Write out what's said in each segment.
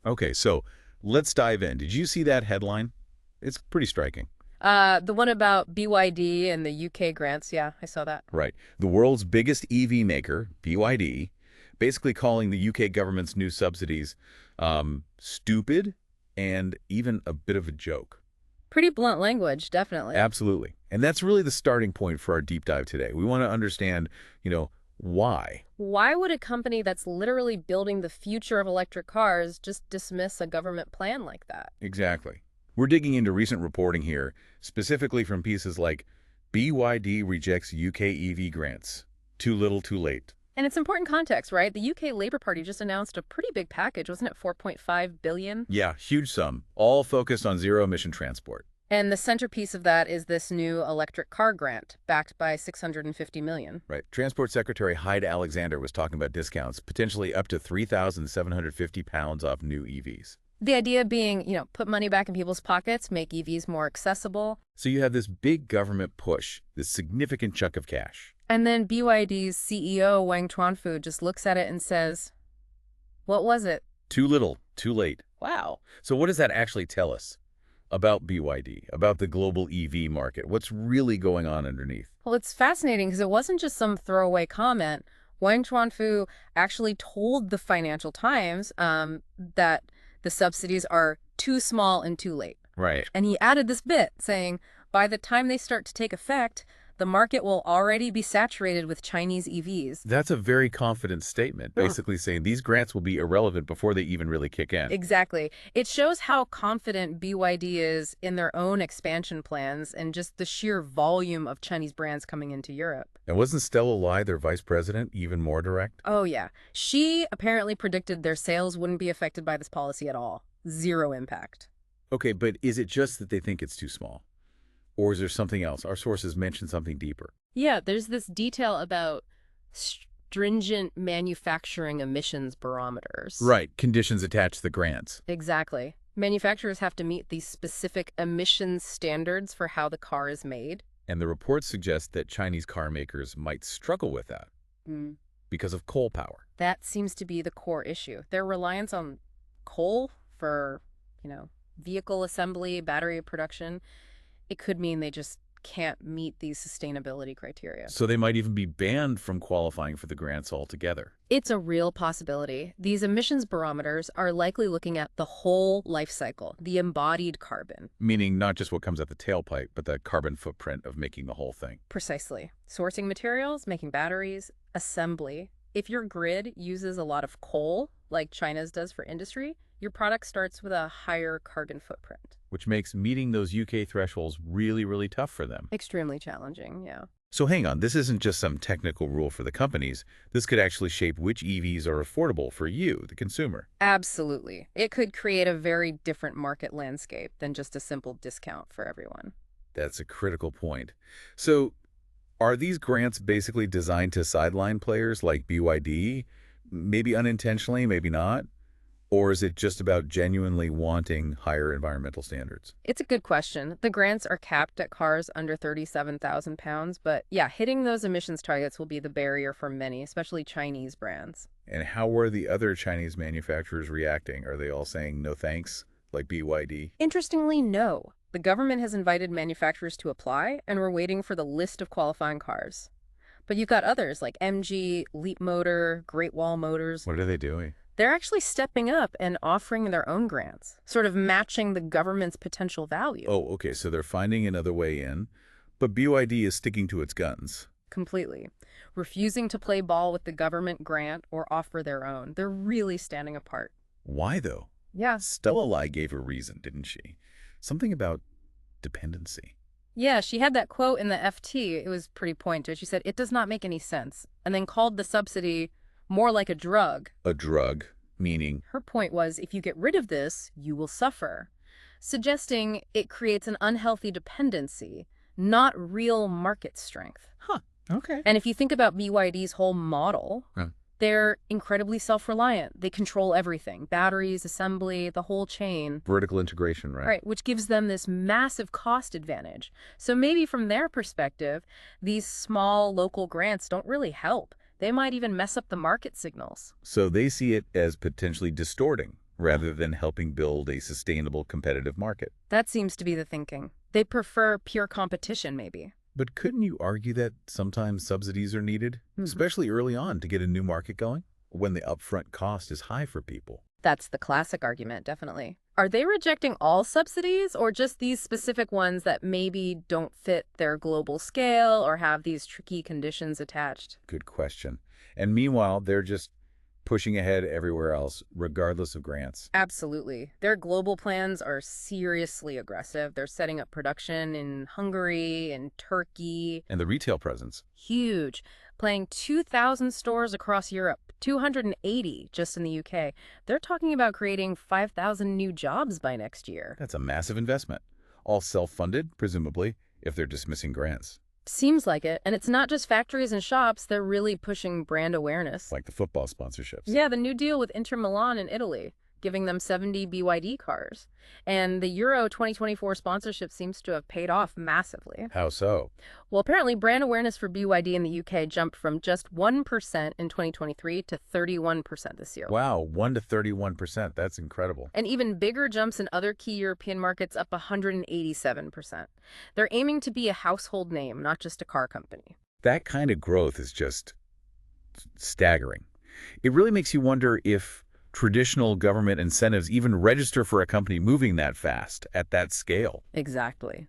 Okay, so let's dive in. Did you see that headline? It's pretty striking. The one about BYD and the UK grants. Yeah, I saw that. Right. The world's biggest EV maker, BYD, basically calling the UK government's new subsidies stupid and even a bit of a joke. Pretty blunt language, definitely. Absolutely. And that's really the starting point for our deep dive today. We want to understand, why. Why would a company that's literally building the future of electric cars just dismiss a government plan like that? Exactly. We're digging into recent reporting here, specifically from pieces like BYD rejects UK EV grants. Too little, too late. And it's important context, right? The UK Labour Party just announced a pretty big package, wasn't it 4.5 billion? Yeah, huge sum, all focused on zero-emission transport. And the centerpiece of that is this new electric car grant, backed by 650 million. Right. Transport Secretary Hyde Alexander was talking about discounts, potentially up to £3,750 off new EVs. The idea being, put money back in people's pockets, make EVs more accessible. So you have this big government push, this significant chunk of cash. And then BYD's CEO, Wang Chuanfu, just looks at it and says, what was it? Too little, too late. Wow. So what does that actually tell us about BYD, about the global EV market? What's really going on underneath? Well, it's fascinating because it wasn't just some throwaway comment. Wang Chuanfu actually told the Financial Times that the subsidies are too small and too late. Right. And he added this bit saying, by the time they start to take effect, the market will already be saturated with Chinese EVs. That's a very confident statement, basically saying these grants will be irrelevant before they even really kick in. Exactly. It shows how confident BYD is in their own expansion plans and just the sheer volume of Chinese brands coming into Europe. And wasn't Stella Lai, their vice president, even more direct? Oh, yeah. She apparently predicted their sales wouldn't be affected by this policy at all. Zero impact. Okay, but is it just that they think it's too small? Or is there something else? Our sources mention something deeper. Yeah, there's this detail about stringent manufacturing emissions barometers. Right, conditions attached to the grants. Exactly. Manufacturers have to meet these specific emissions standards for how the car is made. And the report suggests that Chinese car makers might struggle with that because of coal power. That seems to be the core issue. Their reliance on coal for, vehicle assembly, battery production, it could mean they just can't meet these sustainability criteria. So they might even be banned from qualifying for the grants altogether. It's a real possibility. These emissions barometers are likely looking at the whole life cycle, the embodied carbon. Meaning not just what comes out the tailpipe, but the carbon footprint of making the whole thing. Precisely. Sourcing materials, making batteries, assembly. If your grid uses a lot of coal, like China's does for industry, your product starts with a higher carbon footprint. Which makes meeting those UK thresholds really, really tough for them. Extremely challenging, yeah. So hang on, this isn't just some technical rule for the companies. This could actually shape which EVs are affordable for you, the consumer. Absolutely. It could create a very different market landscape than just a simple discount for everyone. That's a critical point. So are these grants basically designed to sideline players like BYD? Maybe unintentionally, maybe not? Or is it just about genuinely wanting higher environmental standards? It's a good question. The grants are capped at cars under 37,000 pounds, but yeah, hitting those emissions targets will be the barrier for many, especially Chinese brands. And how are the other Chinese manufacturers reacting? Are they all saying no thanks, like BYD? Interestingly, no. The government has invited manufacturers to apply, and we're waiting for the list of qualifying cars. But you've got others like MG, Leap Motor, Great Wall Motors. What are they doing? They're actually stepping up and offering their own grants, sort of matching the government's potential value. Oh, okay, so they're finding another way in, but BYD is sticking to its guns. Completely. Refusing to play ball with the government grant or offer their own. They're really standing apart. Why, though? Yeah. Stella Lai gave a reason, didn't she? Something about dependency. Yeah, she had that quote in the FT. It was pretty pointed. She said, "It does not make any sense," and then called the subsidy more like a drug. A drug, meaning? Her point was, if you get rid of this, you will suffer, suggesting it creates an unhealthy dependency, not real market strength. Huh, okay. And if you think about BYD's whole model, they're incredibly self-reliant. They control everything, batteries, assembly, the whole chain. Vertical integration, right? Right, which gives them this massive cost advantage. So maybe from their perspective, these small local grants don't really help. They might even mess up the market signals. So they see it as potentially distorting, rather than helping build a sustainable competitive market. That seems to be the thinking. They prefer pure competition, maybe. But couldn't you argue that sometimes subsidies are needed, Hmm. especially early on to get a new market going, when the upfront cost is high for people? That's the classic argument, definitely. Are they rejecting all subsidies or just these specific ones that maybe don't fit their global scale or have these tricky conditions attached? Good question. And meanwhile, they're just pushing ahead everywhere else, regardless of grants. Absolutely. Their global plans are seriously aggressive. They're setting up production in Hungary and Turkey. And the retail presence. Huge. Planning 2,000 stores across Europe, 280 just in the UK. They're talking about creating 5,000 new jobs by next year. That's a massive investment. All self-funded, presumably, if they're dismissing grants, Seems like it. And it's not just factories and shops, they're really pushing brand awareness. like the football sponsorships. Yeah, the new deal with Inter Milan in Italy, giving them 70 BYD cars. And the Euro 2024 sponsorship seems to have paid off massively. How so? Well, apparently, brand awareness for BYD in the UK jumped from just 1% in 2023 to 31% this year. Wow, 1 to 31%. That's incredible. And even bigger jumps in other key European markets, up 187%. They're aiming to be a household name, not just a car company. That kind of growth is just staggering. It really makes you wonder if traditional government incentives even register for a company moving that fast at that scale. Exactly.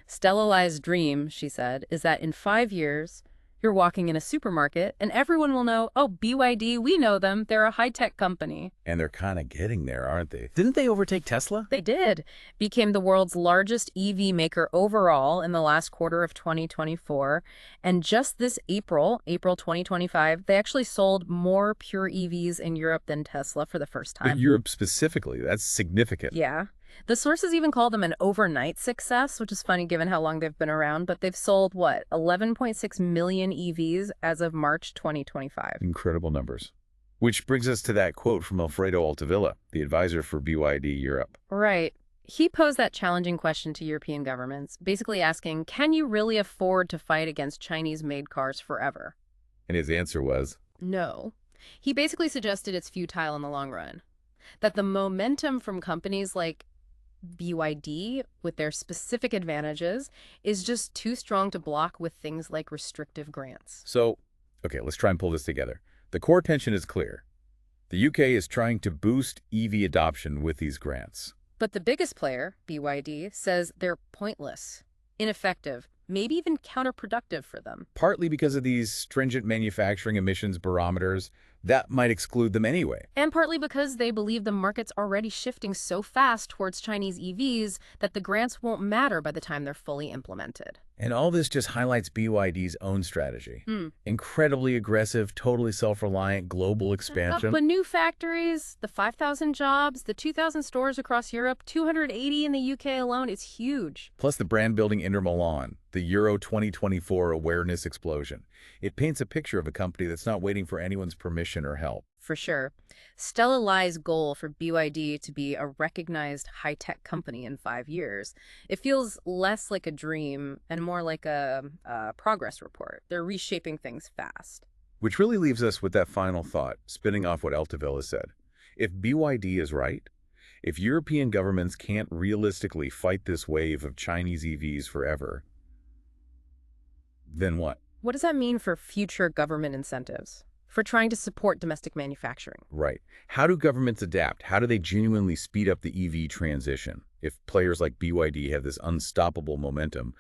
Stella Lai's dream, she said, is that in 5 years, you're walking in a supermarket and everyone will know, oh, BYD, we know them. They're a high-tech company. And they're kind of getting there, aren't they? Didn't they overtake Tesla? They did. Became the world's largest EV maker overall in the last quarter of 2024. And just this April 2025, they actually sold more pure EVs in Europe than Tesla for the first But time. Europe specifically, that's significant. Yeah. The sources even call them an overnight success, which is funny given how long they've been around, but they've sold, 11.6 million EVs as of March 2025. Incredible numbers. Which brings us to that quote from Alfredo Altavilla, the advisor for BYD Europe. Right. He posed that challenging question to European governments, basically asking, can you really afford to fight against Chinese-made cars forever? And his answer was, No. He basically suggested it's futile in the long run, that the momentum from companies like BYD, with their specific advantages, is just too strong to block with things like restrictive grants. so, okay, let's try and pull this together. The core tension is clear. The UK is trying to boost EV adoption with these grants. But the biggest player, BYD, says they're pointless, ineffective, maybe even counterproductive for them. Partly because of these stringent manufacturing emissions barometers that might exclude them anyway. And partly because they believe the market's already shifting so fast towards Chinese EVs that the grants won't matter by the time they're fully implemented. And all this just highlights BYD's own strategy. Incredibly aggressive, totally self-reliant global expansion. But new factories, the 5,000 jobs, the 2,000 stores across Europe, 280 in the UK alone, it's huge. Plus the brand building Inter Milan, the Euro 2024 awareness explosion. It paints a picture of a company that's not waiting for anyone's permission or help. For sure. Stella Lai's goal for BYD to be a recognized high-tech company in 5 years, it feels less like a dream and more like a progress report. They're reshaping things fast. Which really leaves us with that final thought, spinning off what Altavilla said. If BYD is right, if European governments can't realistically fight this wave of Chinese EVs forever, then what? What does that mean for future government incentives? For trying to support domestic manufacturing? Right. How do governments adapt? How do they genuinely speed up the EV transition if players like BYD have this unstoppable momentum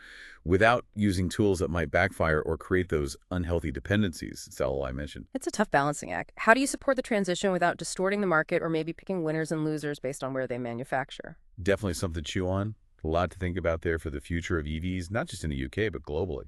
without using tools that might backfire or create those unhealthy dependencies Stella I mentioned? It's a tough balancing act. How do you support the transition without distorting the market or maybe picking winners and losers based on where they manufacture? Definitely something to chew on. A lot to think about there for the future of EVs, not just in the UK, but globally.